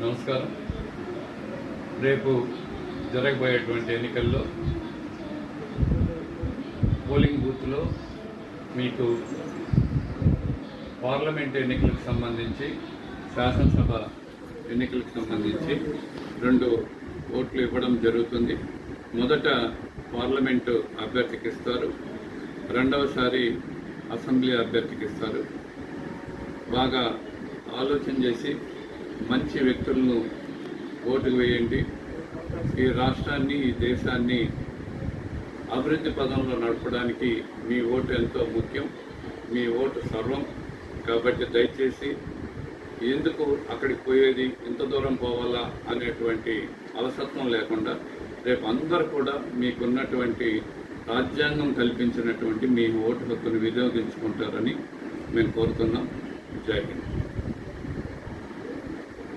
నమస్కారం. రేపు జరగబోయేటువంటి ఎన్నికల్లో పోలింగ్ బూత్లో మీకు పార్లమెంట్ ఎన్నికలకు సంబంధించి, శాసనసభ ఎన్నికలకు సంబంధించి 2 ఓట్లు ఇవ్వడం జరుగుతుంది. మొదట పార్లమెంటు అభ్యర్థికి ఇస్తారు, రెండవసారి అసెంబ్లీ అభ్యర్థికి ఇస్తారు. బాగా ఆలోచన చేసి మంచి వ్యక్తులను ఓటు వేయండి. ఈ రాష్ట్రాన్ని, ఈ దేశాన్ని అభివృద్ధి పదంలో నడపడానికి మీ ఓటు ఎంతో ముఖ్యం. మీ ఓటు సర్వం. కాబట్టి దయచేసి ఎందుకు అక్కడికి పోయేది, ఇంత దూరం పోవాలా అనేటువంటి అలసత్వం లేకుండా రేపు అందరూ కూడా మీకున్నటువంటి రాజ్యాంగం కల్పించినటువంటి మీ ఓటు హక్కును వినియోగించుకుంటారని మేము కోరుతున్నాం. జై హింద్.